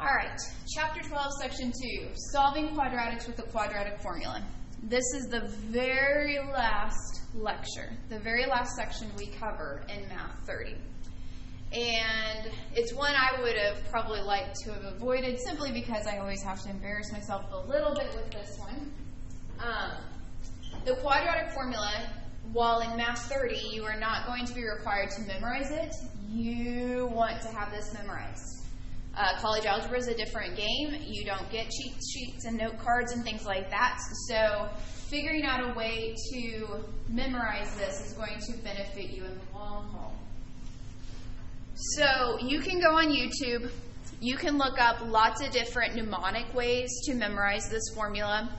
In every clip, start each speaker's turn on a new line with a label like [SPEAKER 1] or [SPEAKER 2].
[SPEAKER 1] All right, Chapter 12, Section 2, Solving Quadratics with the Quadratic Formula. This is the very last lecture, the very last section we cover in Math 30. And it's one I would have probably liked to have avoided simply because I always have to embarrass myself a little bit with this one. The quadratic formula, while in Math 30 you are not going to be required to memorize it, you want to have this memorized. College algebra is a different game. You don't get cheat sheets and note cards and things like that. So figuring out a way to memorize this is going to benefit you in the long haul. So you can go on YouTube. You can look up lots of different mnemonic ways to memorize this formula.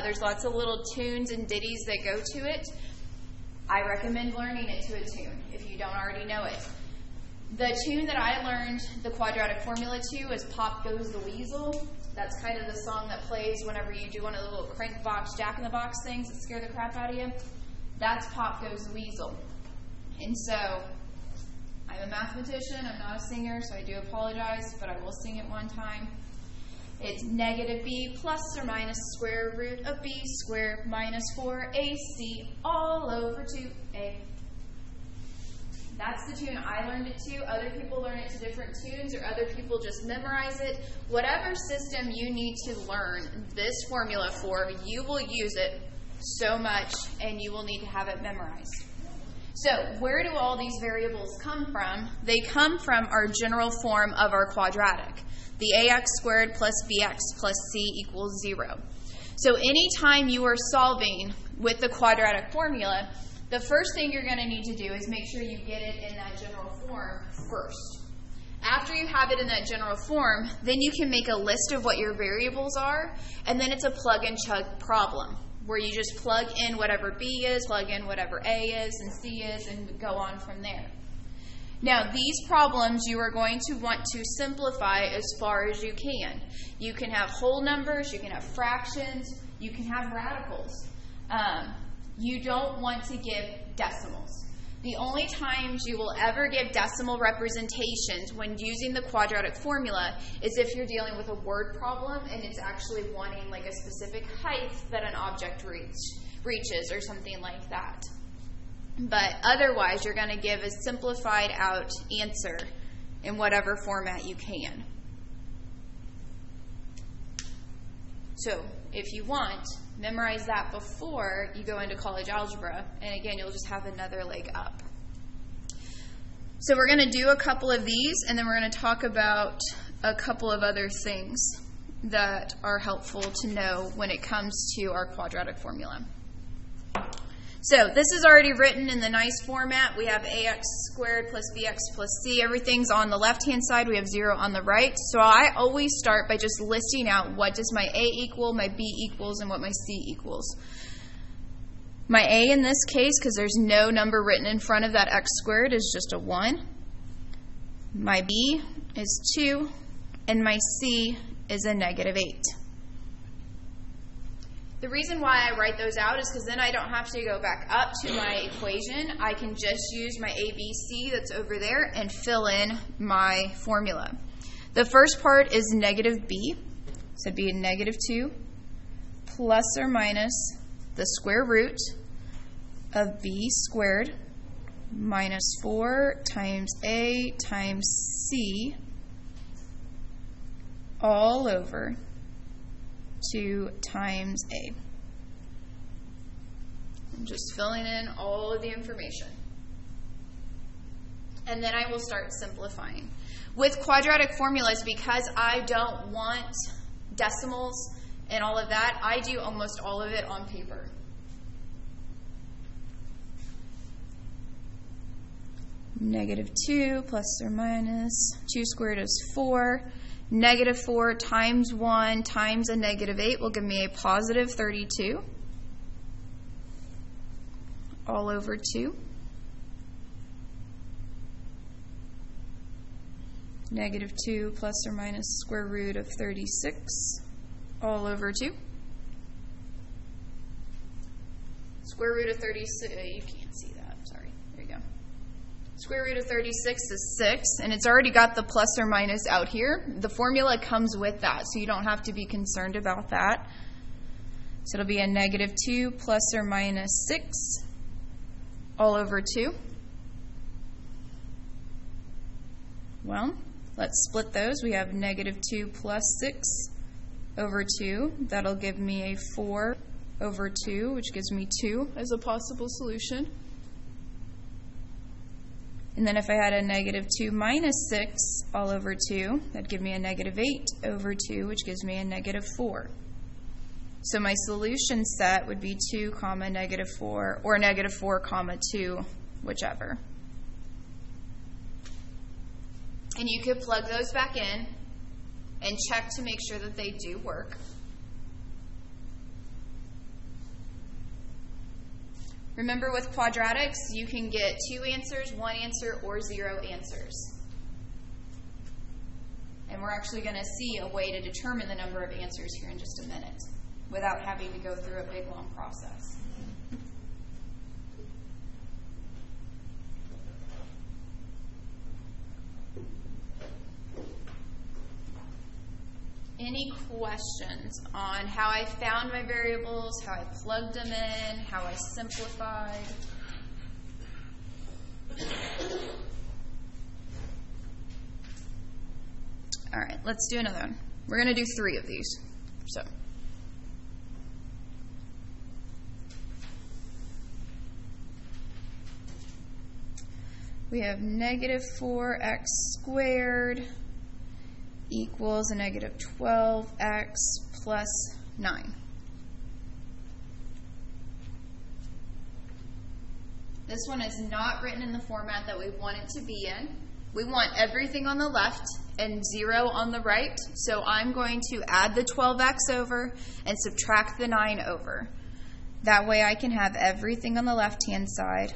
[SPEAKER 1] There's lots of little tunes and ditties that go to it. I recommend learning it to a tune if you don't already know it. The tune that I learned the quadratic formula to is Pop Goes the Weasel. That's kind of the song that plays whenever you do one of the little crank box, jack-in-the-box things that scare the crap out of you. That's Pop Goes the Weasel. And so, I'm a mathematician, I'm not a singer, so I do apologize, but I will sing it one time. It's negative b plus or minus square root of b squared minus 4ac all over 2a. That's the tune I learned it to. Other people learn it to different tunes, or other people just memorize it. Whatever system you need to learn this formula for, you will use it so much, and you will need to have it memorized. So, where do all these variables come from? They come from our general form of our quadratic. The ax squared plus bx plus c equals 0. So, anytime you are solving with the quadratic formula, the first thing you're going to need to do is make sure you get it in that general form first. After you have it in that general form, then you can make a list of what your variables are, and then it's a plug and chug problem, where you just plug in whatever b is, plug in whatever a is, and c is, and go on from there. Now, these problems you are going to want to simplify as far as you can. You can have whole numbers, you can have fractions, you can have radicals. You don't want to give decimals. The only times you will ever give decimal representations when using the quadratic formula is if you're dealing with a word problem and it's actually wanting like a specific height that an object reaches or something like that. But otherwise, you're going to give a simplified out answer in whatever format you can. So, if you want, memorize that before you go into college algebra, and again, you'll just have another leg up. So we're going to do a couple of these, and then we're going to talk about a couple of other things that are helpful to know when it comes to our quadratic formula. So this is already written in the nice format. We have ax squared plus bx plus c. Everything's on the left-hand side. We have 0 on the right. So I always start by just listing out what does my a equal, my b equals, and what my c equals. My a in this case, because there's no number written in front of that x squared, is just a 1. My b is 2, and my c is a negative 8. The reason why I write those out is because then I don't have to go back up to my equation. I can just use my ABC that's over there and fill in my formula. The first part is negative b, so it'd be a negative 2 plus or minus the square root of b squared minus 4 times a times c all over 2 times a. I'm just filling in all of the information. And then I will start simplifying. With quadratic formulas, because I don't want decimals and all of that, I do almost all of it on paper. Negative 2 plus or minus 2 squared is 4. Negative 4 times 1 times a negative 8 will give me a positive 32 all over 2. Negative 2 plus or minus square root of 36 all over 2. Square root of 36, you can't see that, sorry, there you go. Square root of 36 is 6, and it's already got the plus or minus out here. The formula comes with that, so you don't have to be concerned about that. So it'll be a negative 2 plus or minus 6 all over 2. Well, let's split those. We have negative 2 plus 6 over 2. That'll give me a 4 over 2, which gives me 2 as a possible solution. And then if I had a negative 2 minus 6 all over 2, that'd give me a negative 8 over 2, which gives me a negative 4. So my solution set would be 2 comma negative 4, or negative 4 comma 2, whichever. And you could plug those back in and check to make sure that they do work. Remember, with quadratics, you can get 2 answers, 1 answer, or 0 answers. And we're actually going to see a way to determine the number of answers here in just a minute without having to go through a big, long process. Any questions on how I found my variables, how I plugged them in, how I simplified? All right, let's do another one. We're going to do 3 of these. So, we have negative 4x squared equals a negative 12x plus 9. This one is not written in the format that we want it to be in. We want everything on the left and 0 on the right, so I'm going to add the 12x over and subtract the 9 over. That way I can have everything on the left-hand side,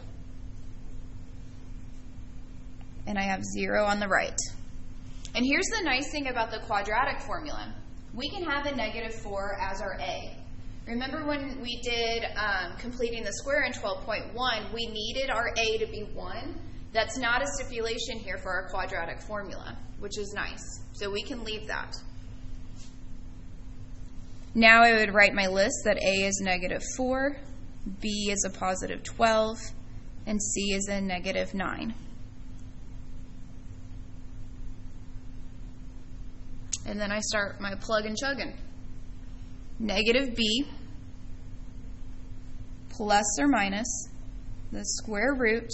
[SPEAKER 1] and I have 0 on the right. And here's the nice thing about the quadratic formula. We can have a negative 4 as our a. Remember when we did completing the square in 12.1, we needed our a to be 1. That's not a stipulation here for our quadratic formula, which is nice. So we can leave that. Now I would write my list that a is negative 4, b is a positive 12, and c is a negative 9. And then I start my plug and chugging. Negative b plus or minus the square root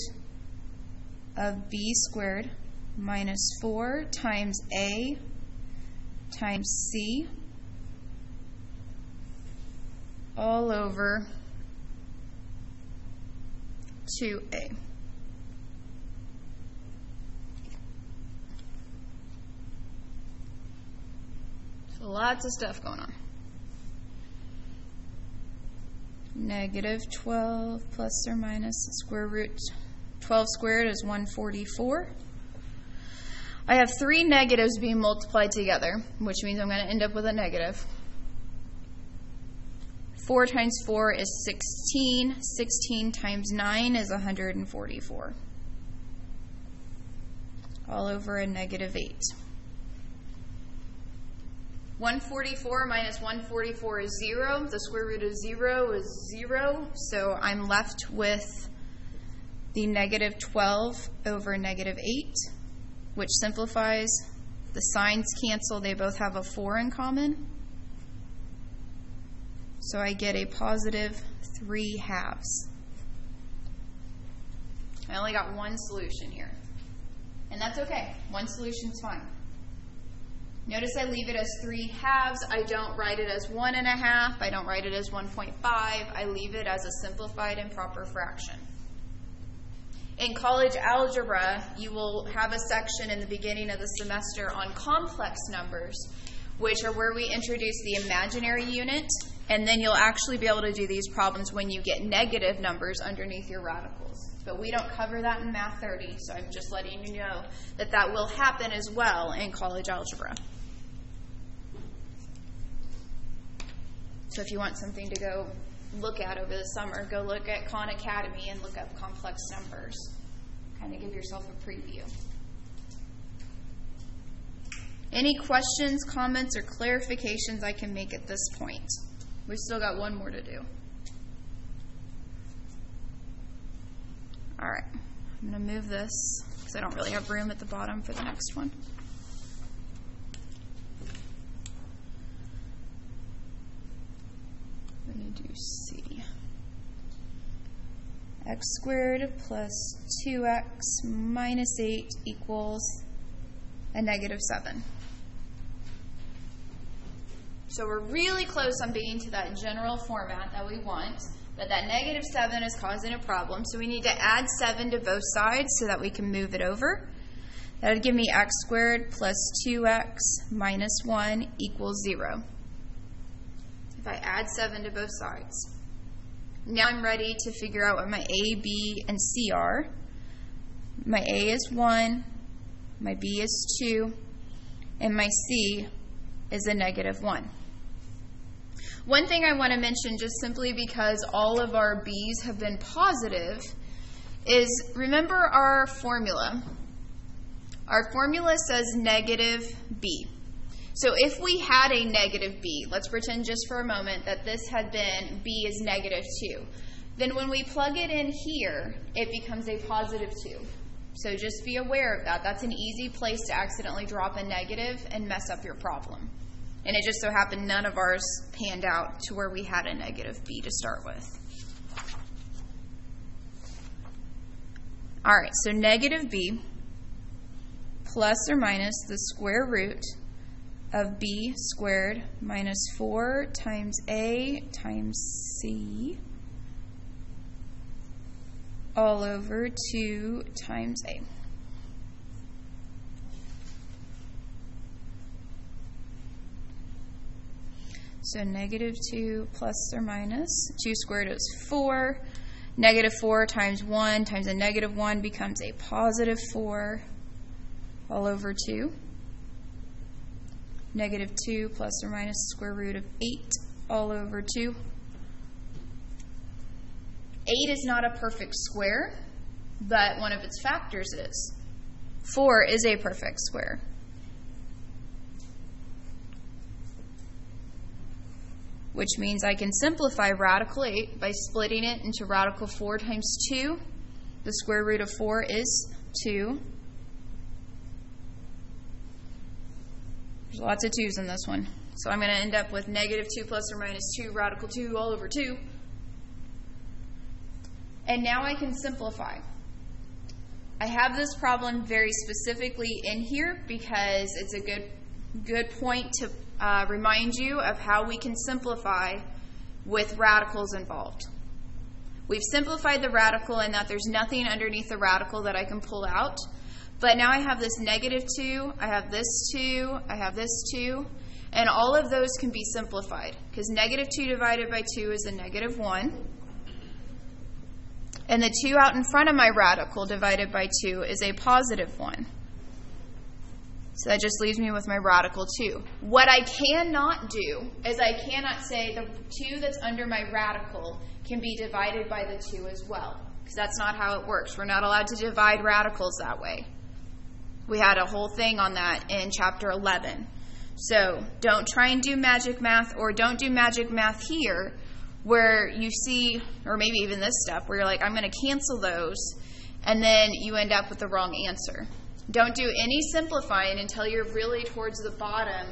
[SPEAKER 1] of b squared minus 4 times a times c all over 2a. So lots of stuff going on. Negative 12 plus or minus the square root 12 squared is 144. I have 3 negatives being multiplied together, which means I'm going to end up with a negative. 4 times 4 is 16. 16 times 9 is 144. All over a negative 8. 144 minus 144 is 0. The square root of 0 is 0. So I'm left with the negative 12 over negative 8, which simplifies. The signs cancel. They both have a 4 in common. So I get a positive 3 halves. I only got one solution here. And that's okay. One solution's fine. Notice I leave it as 3 halves. I don't write it as 1 1/2. I don't write it as 1.5. I leave it as a simplified improper fraction. In college algebra, you will have a section in the beginning of the semester on complex numbers, which are where we introduce the imaginary unit, and then you'll actually be able to do these problems when you get negative numbers underneath your radicals. But we don't cover that in Math 30, so I'm just letting you know that that will happen as well in college algebra. So if you want something to go look at over the summer, go look at Khan Academy and look up complex numbers. kind of give yourself a preview. Any questions, comments, or clarifications I can make at this point? We've still got one more to do. All right, I'm going to move this because I don't really have room at the bottom for the next one. We're going to do C. X squared plus 2x minus 8 equals a negative 7. So we're really close on being to that general format that we want, but that negative 7 is causing a problem, so we need to add 7 to both sides so that we can move it over. That would give me x squared plus 2x minus 1 equals 0. If I add 7 to both sides. Now I'm ready to figure out what my A, B, and C are. My A is 1, my B is 2, and my C is a negative 1. One thing I want to mention, just simply because all of our B's have been positive, is remember our formula. Our formula says negative B. So if we had a negative B, let's pretend just for a moment that this had been B is negative 2. Then when we plug it in here, it becomes a positive 2. So just be aware of that. That's an easy place to accidentally drop a negative and mess up your problem. And it just so happened none of ours panned out to where we had a negative B to start with. All right, so negative B plus or minus the square root of B squared minus 4 times A times C all over 2 times A. So negative 2 plus or minus 2 squared is 4. Negative 4 times 1 times a negative 1 becomes a positive 4 all over 2. Negative 2 plus or minus the square root of 8 all over 2. 8 is not a perfect square, but one of its factors is. 4 is a perfect square. Which means I can simplify radical 8 by splitting it into radical 4 times 2. The square root of 4 is 2. There's lots of 2's in this one. So I'm going to end up with negative 2 plus or minus 2 radical 2 all over 2. And now I can simplify. I have this problem very specifically in here because it's a good point to remind you of how we can simplify with radicals involved. We've simplified the radical in that there's nothing underneath the radical that I can pull out. But now I have this negative 2, I have this 2, I have this 2, and all of those can be simplified because negative 2 divided by 2 is a negative 1. And the 2 out in front of my radical divided by 2 is a positive 1. So that just leaves me with my radical 2. What I cannot do is I cannot say the 2 that's under my radical can be divided by the 2 as well, because that's not how it works. We're not allowed to divide radicals that way. We had a whole thing on that in chapter 11. So don't try and do magic math, or don't do magic math here where you see, or maybe even this step, where you're like, I'm going to cancel those, and then you end up with the wrong answer. Don't do any simplifying until you're really towards the bottom,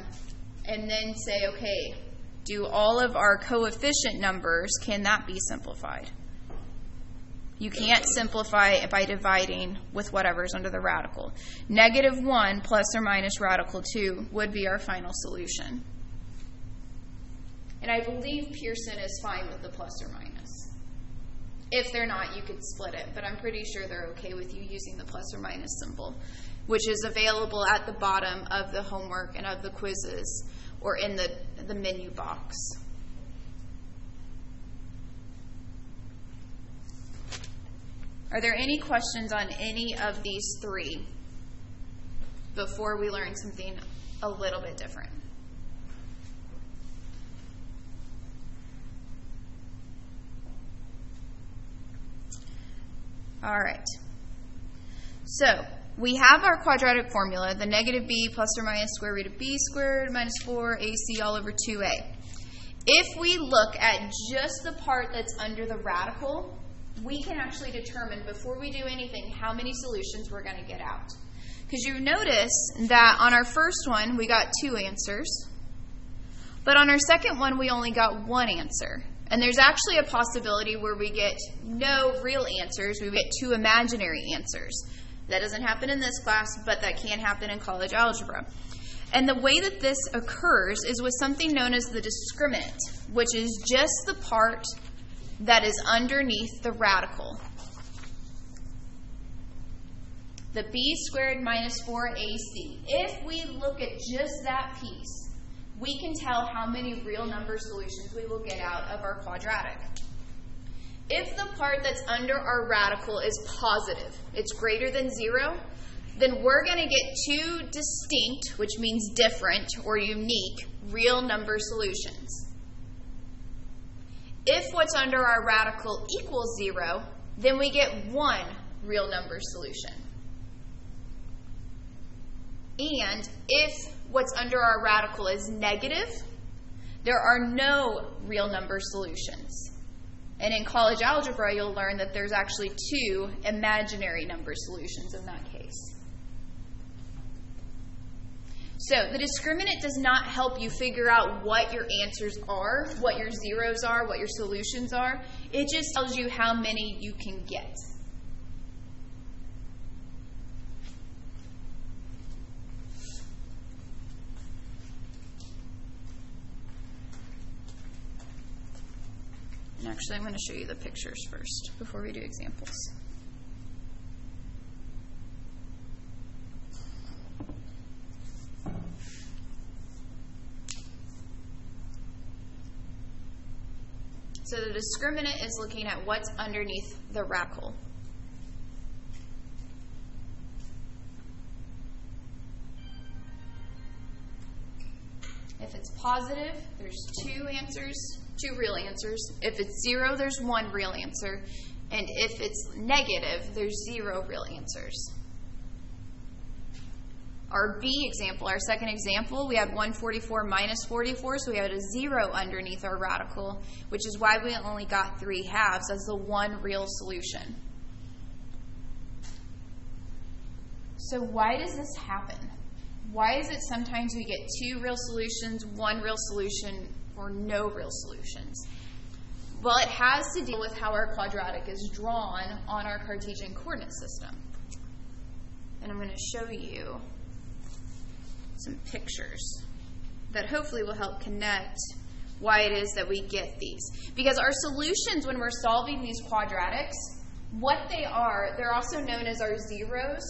[SPEAKER 1] and then say, okay, do all of our coefficient numbers, can that be simplified? You can't simplify by dividing with whatever's under the radical. Negative 1 plus or minus radical 2 would be our final solution. And I believe Pearson is fine with the plus or minus. If they're not, you could split it, but I'm pretty sure they're okay with you using the plus or minus symbol, which is available at the bottom of the homework and of the quizzes or in the menu box. Are there any questions on any of these three before we learn something a little bit different? All right. So we have our quadratic formula, the negative b plus or minus square root of b squared minus 4ac all over 2a. If we look at just the part that's under the radical, we can actually determine before we do anything how many solutions we're going to get out. Because you notice that on our first one we got 2 answers, but on our second one we only got 1 answer. And there's actually a possibility where we get no real answers, we get 2 imaginary answers. That doesn't happen in this class, but that can happen in college algebra. And the way that this occurs is with something known as the discriminant, which is just the part that is underneath the radical. The b squared minus 4ac. If we look at just that piece, we can tell how many real number solutions we will get out of our quadratic. If the part that's under our radical is positive, it's greater than 0, then we're going to get 2 distinct, which means different or unique, real number solutions. If what's under our radical equals 0, then we get 1 real number solution. And if what's under our radical is negative, there are no real number solutions. And in college algebra, you'll learn that there's actually 2 imaginary number solutions in that case. So the discriminant does not help you figure out what your answers are, what your zeros are, what your solutions are. It just tells you how many you can get. And actually, I'm going to show you the pictures first before we do examples. So the discriminant is looking at what's underneath the radical. If it's positive, there's 2 answers, 2 real answers. If it's 0, there's 1 real answer. And if it's negative, there's 0 real answers. Our B example, our second example, we had 144 minus 44, so we had a 0 underneath our radical, which is why we only got 3 halves as the 1 real solution. So why does this happen? Why is it sometimes we get 2 real solutions, 1 real solution, or no real solutions? Well, it has to deal with how our quadratic is drawn on our Cartesian coordinate system. And I'm going to show you some pictures that hopefully will help connect why it is that we get these. Because our solutions when we're solving these quadratics, what they are, they're also known as our zeros.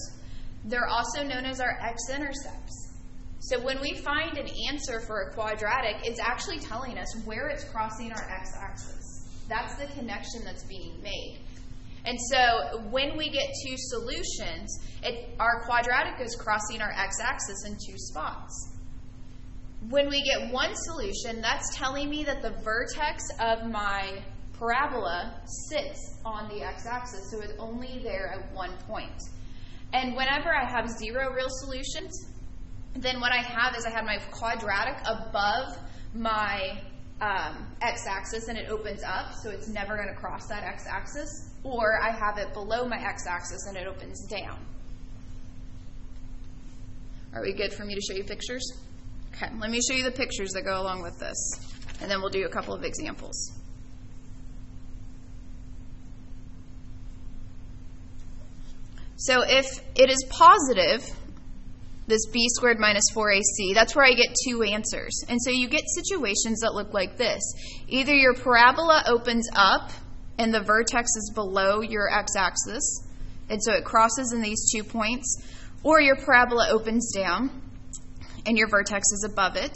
[SPEAKER 1] They're also known as our x-intercepts. So when we find an answer for a quadratic, it's actually telling us where it's crossing our x-axis. That's the connection that's being made. And so when we get 2 solutions, our quadratic is crossing our x-axis in 2 spots. When we get 1 solution, that's telling me that the vertex of my parabola sits on the x-axis, so it's only there at 1 point. And whenever I have 0 real solutions, then what I have is I have my quadratic above my x-axis and it opens up, so it's never going to cross that x-axis, or I have it below my x-axis and it opens down. Are we good for me to show you pictures? Okay, let me show you the pictures that go along with this, and then we'll do a couple of examples. So if it is positive, this b squared minus 4ac, that's where I get 2 answers. And so you get situations that look like this. Either your parabola opens up and the vertex is below your x-axis, and so it crosses in these 2 points, or your parabola opens down and your vertex is above it.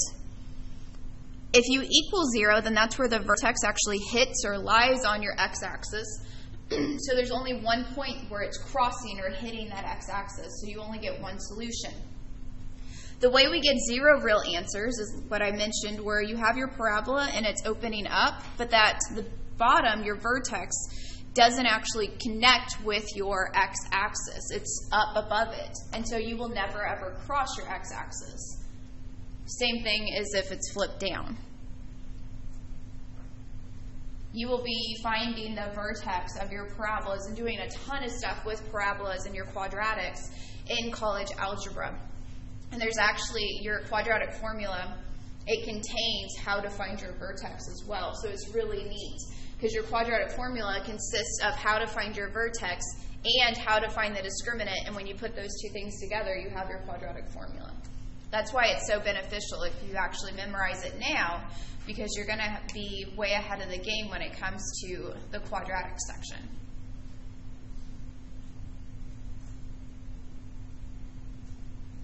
[SPEAKER 1] If you equal 0, then that's where the vertex actually hits or lies on your x-axis. So there's only 1 point where it's crossing or hitting that x-axis, so you only get 1 solution. The way we get 0 real answers is what I mentioned, where you have your parabola and it's opening up, but that the bottom, your vertex, doesn't actually connect with your x-axis. It's up above it. And so you will never ever cross your x-axis. Same thing as if it's flipped down. You will be finding the vertex of your parabolas and doing a ton of stuff with parabolas and your quadratics in college algebra. And there's actually your quadratic formula. It contains how to find your vertex as well. So it's really neat because your quadratic formula consists of how to find your vertex and how to find the discriminant. And when you put those two things together, you have your quadratic formula. That's why it's so beneficial if you actually memorize it now, because you're going to be way ahead of the game when it comes to the quadratic section.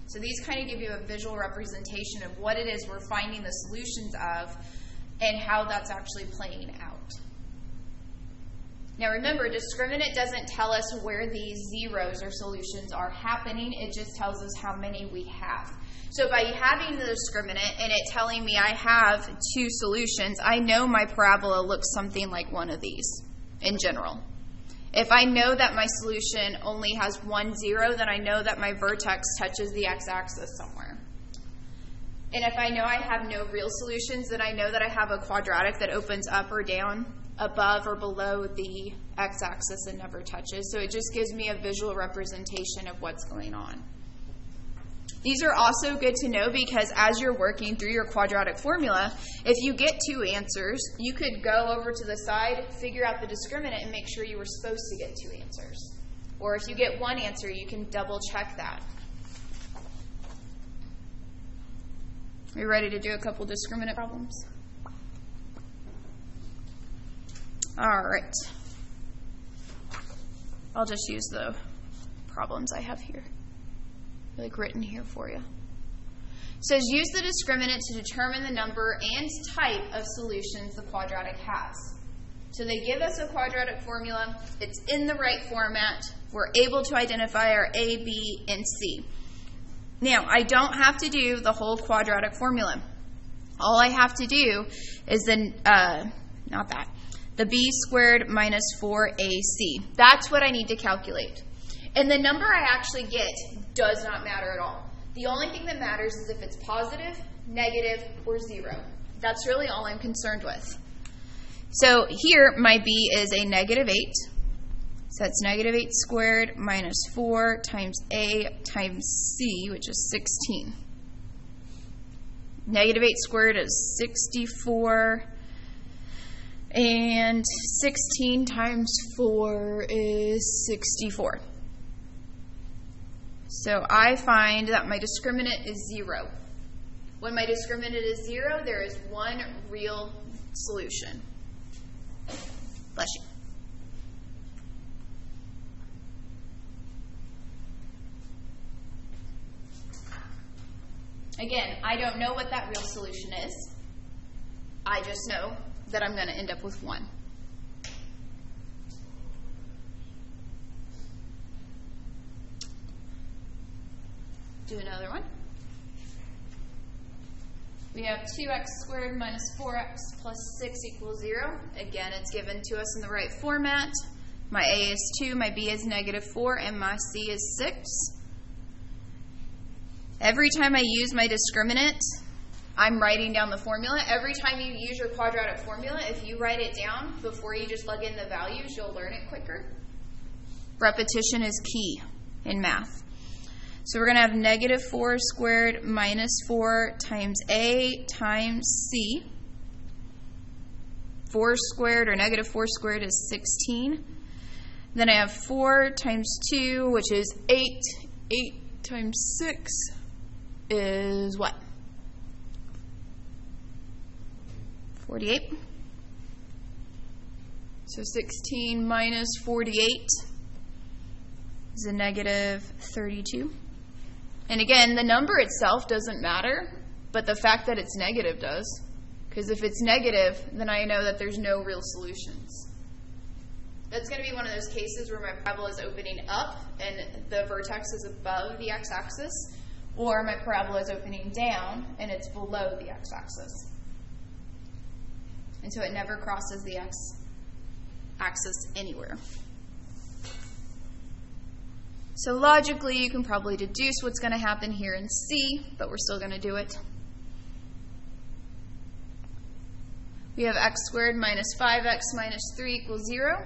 [SPEAKER 1] So these kind of give you a visual representation of what it is we're finding the solutions of and how that's actually playing out. Now remember, discriminant doesn't tell us where these zeros or solutions are happening. It just tells us how many we have. So by having the discriminant and it telling me I have two solutions, I know my parabola looks something like one of these in general. If I know that my solution only has 1, 0, then I know that my vertex touches the x-axis somewhere. And if I know I have no real solutions, then I know that I have a quadratic that opens up or down, above or below the x-axis and never touches. So it just gives me a visual representation of what's going on. These are also good to know because as you're working through your quadratic formula, if you get 2 answers, you could go over to the side, figure out the discriminant, and make sure you were supposed to get 2 answers. Or if you get 1 answer, you can double check that. Are you ready to do a couple discriminant problems? All right. I'll just use the problems I have here, like written here for you. It says use the discriminant to determine the number and type of solutions the quadratic has. So they give us a quadratic formula. It's in the right format. We're able to identify our A, B, and C. Now, I don't have to do the whole quadratic formula. All I have to do is the b squared minus 4ac. That's what I need to calculate. And the number I actually get does not matter at all. The only thing that matters is if it's positive, negative, or 0. That's really all I'm concerned with. So here, my b is a negative 8. So that's negative 8 squared minus 4 times a times c, which is 16. Negative 8 squared is 64. And 16 times 4 is 64. So I find that my discriminant is 0. When my discriminant is 0, there is 1 real solution. Bless you. Again, I don't know what that real solution is. I just know that I'm going to end up with 1. Do another one. We have 2x squared minus 4x plus 6 equals 0. Again, it's given to us in the right format. My a is 2, my b is negative 4, and my c is 6. Every time I use my discriminant, I'm writing down the formula. Every time you use your quadratic formula, if you write it down before you just plug in the values, you'll learn it quicker. Repetition is key in math. So we're going to have negative 4 squared minus 4 times a times c. 4 squared or negative 4 squared is 16. Then I have 4 times 2, which is 8. 8 times 6 is what? 48. So 16 minus 48 is a negative 32. And again, the number itself doesn't matter, but the fact that it's negative does. Because if it's negative, then I know that there's no real solutions. That's going to be one of those cases where my parabola is opening up and the vertex is above the x-axis, or my parabola is opening down and it's below the x-axis. And so it never crosses the x. access anywhere. So logically, you can probably deduce what's going to happen here in C, but we're still going to do it. We have x squared minus 5x minus 3 equals 0.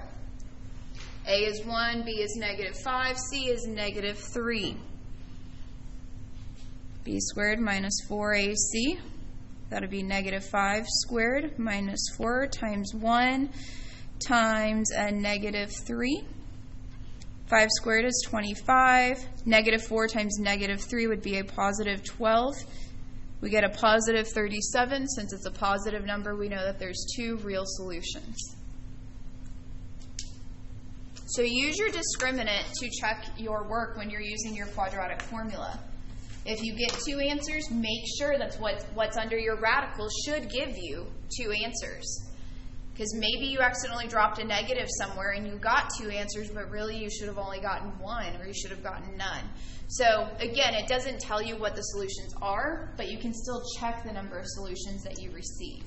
[SPEAKER 1] A is 1, B is negative 5, C is negative 3. B squared minus 4AC, that would be negative 5 squared minus 4 times 1 times a negative 3. 5 squared is 25. Negative 4 times negative 3 would be a positive 12. We get a positive 37. Since it's a positive number, we know that there's two real solutions. So use your discriminant to check your work when you're using your quadratic formula. If you get two answers, make sure that's what's under your radical should give you two answers. Because maybe you accidentally dropped a negative somewhere and you got two answers, but really you should have only gotten one, or you should have gotten none. So again, it doesn't tell you what the solutions are, but you can still check the number of solutions that you receive.